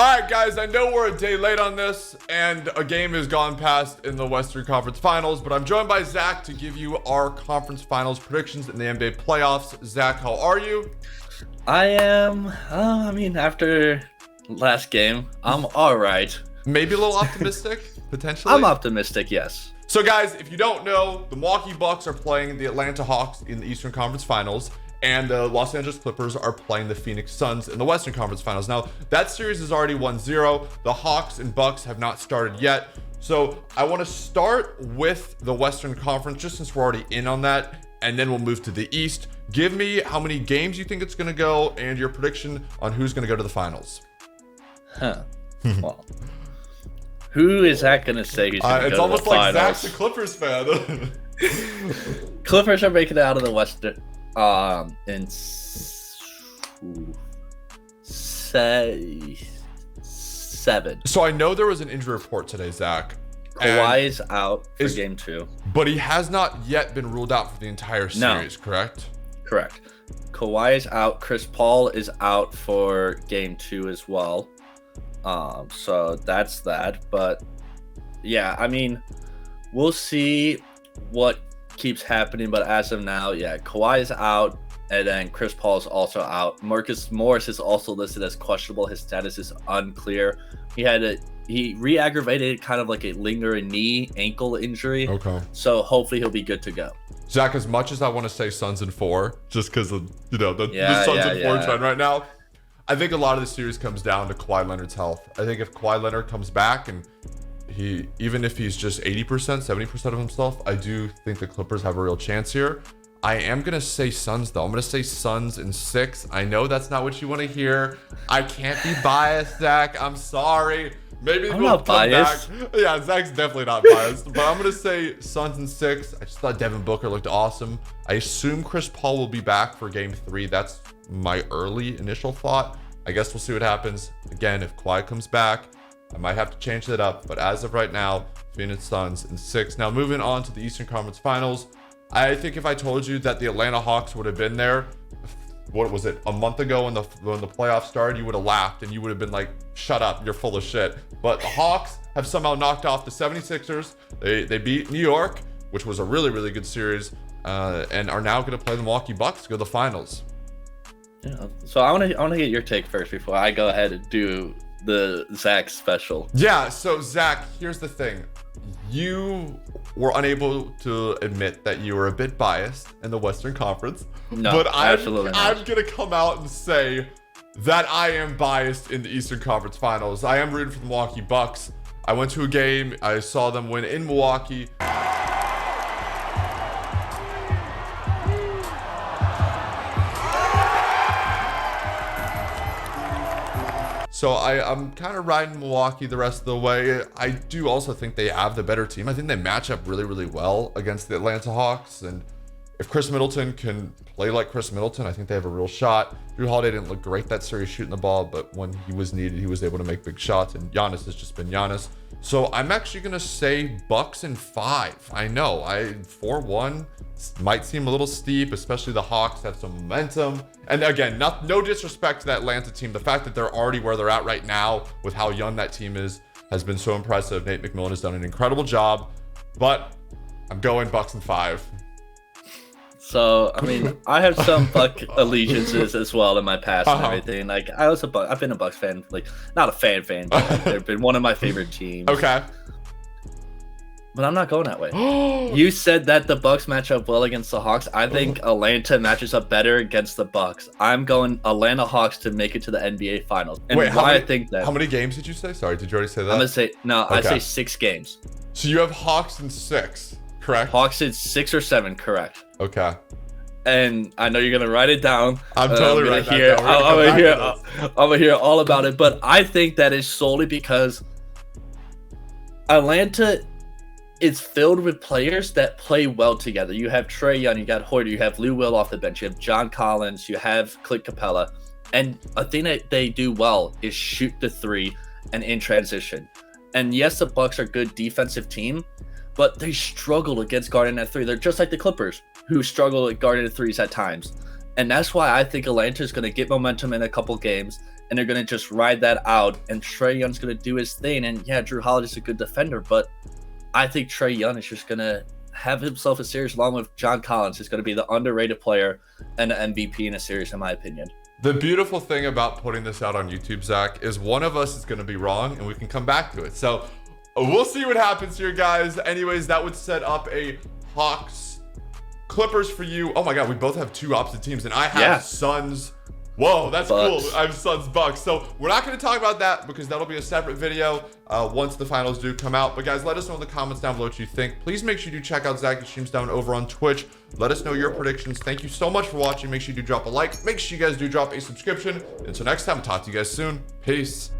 All right, guys, I know we're a day late on this, and a game has gone past in the Western Conference Finals, but I'm joined by Zach to give you our conference finals predictions in the NBA playoffs. Zach, how are you? I am, after last game, I'm all right. Maybe a little optimistic, potentially? I'm optimistic, yes. So, guys, if you don't know, the Milwaukee Bucks are playing the Atlanta Hawks in the Eastern Conference Finals, and the Los Angeles Clippers are playing the Phoenix Suns in the Western Conference Finals. Now, that series is already 1-0. The Hawks and Bucks have not started yet. So I want to start with the Western Conference, just since we're already in on that, and then we'll move to the East. Give me how many games you think it's going to go and your prediction on who's going to go to the finals. Well, who is that going to say who's going to go to the finals? It's almost like Zach's a Clippers fan. Clippers are making it out of the Western in say 7. So I know there was an injury report today, Zach. Kawhi is out for game 2. But he has not yet been ruled out for the entire series, correct? Correct. Kawhi is out. Chris Paul is out for game 2 as well. So that's that. But yeah, I mean, we'll see what keeps happening, but as of now, yeah, Kawhi is out, and then Chris Paul is also out. Marcus Morris is also listed as questionable. His status is unclear. He re-aggravated kind of like a lingering ankle injury. Okay. So hopefully he'll be good to go. Zach, as much as I want to say Suns in 4, just because of the Suns in 4 trend right now, I think a lot of the series comes down to Kawhi Leonard's health. I think if Kawhi Leonard comes back and even if he's just 80%, 70% of himself, I do think the Clippers have a real chance here. I am going to say Suns, though. I'm going to say Suns in 6. I know that's not what you want to hear. I can't be biased, Zach. I'm sorry. Maybe I'm not biased. Back. Yeah, Zach's definitely not biased. But I'm going to say Suns in 6. I just thought Devin Booker looked awesome. I assume Chris Paul will be back for game 3. That's my early initial thought. I guess we'll see what happens. Again, if Kawhi comes back, I might have to change that up, but as of right now, Phoenix Suns in 6. Now, moving on to the Eastern Conference Finals, I think if I told you that the Atlanta Hawks would have been there, what was it, a month ago when the playoffs started, you would have laughed and you would have been like, shut up, you're full of shit. But the Hawks have somehow knocked off the 76ers. They beat New York, which was a really, really good series, and are now going to play the Milwaukee Bucks to go to the finals. Yeah. So I want to get your take first before I go ahead and do the Zach special. Yeah, so Zach, here's the thing. You were unable to admit that you were a bit biased in the Western Conference. No, but absolutely not. I'm going to come out and say that I am biased in the Eastern Conference Finals. I am rooting for the Milwaukee Bucks. I went to a game. I saw them win in Milwaukee. So I'm kind of riding Milwaukee the rest of the way. I do also think they have the better team. I think they match up really, really well against the Atlanta Hawks. And if Chris Middleton can play like Chris Middleton, I think they have a real shot. Drew Holiday didn't look great that series shooting the ball, but when he was needed, he was able to make big shots. And Giannis has just been Giannis. So I'm actually going to say Bucks in 5. I know, 4-1 might seem a little steep, especially the Hawks have some momentum. And again, no disrespect to that Atlanta team. The fact that they're already where they're at right now with how young that team is has been so impressive. Nate McMillan has done an incredible job, but I'm going Bucks in 5. So, I mean, I have some Buck allegiances as well in my past and everything. Like, I've been a Bucks fan, like, not a fan, but they've been one of my favorite teams. Okay. But I'm not going that way. You said that the Bucks match up well against the Hawks. I think Atlanta matches up better against the Bucks. I'm going Atlanta Hawks to make it to the NBA Finals. And wait, I think that. How many games did you say? Sorry, did you already say that? I'm gonna say no. Okay. I say 6 games. So you have Hawks in 6, correct? Hawks in 6 or 7, correct? Okay. And I know you're gonna write it down. I'm totally writing that down. I'm gonna hear all about it. But I think that is solely because Atlanta is filled with players that play well together. You have Trae Young, you got Hoyter, you have Lou Will off the bench, you have John Collins, you have Clint Capella. And a thing that they do well is shoot the 3 and in transition. And yes, the Bucks are a good defensive team, but they struggle against guarding that 3. They're just like the Clippers, who struggle at guarding the 3s at times. And that's why I think Atlanta is going to get momentum in a couple games, and they're going to just ride that out, and Trae Young's going to do his thing. And yeah, Drew Holiday's a good defender, but I think Trae Young is just going to have himself a series along with John Collins. He's going to be the underrated player and the MVP in a series, in my opinion. The beautiful thing about putting this out on YouTube, Zach, is one of us is going to be wrong and we can come back to it. So we'll see what happens here, guys. Anyways, that would set up a Hawks Clippers for you. Oh my God, we both have two opposite teams, and I have Suns. Whoa, that's Bucks. cool. I have Suns Bucks. So we're not going to talk about that because that'll be a separate video once the finals do come out. But guys, let us know in the comments down below what you think. Please make sure you do check out Zach's streams down over on Twitch. Let us know your predictions. Thank you so much for watching. Make sure you do drop a like. Make sure you guys do drop a subscription. Until next time, I'll talk to you guys soon. Peace.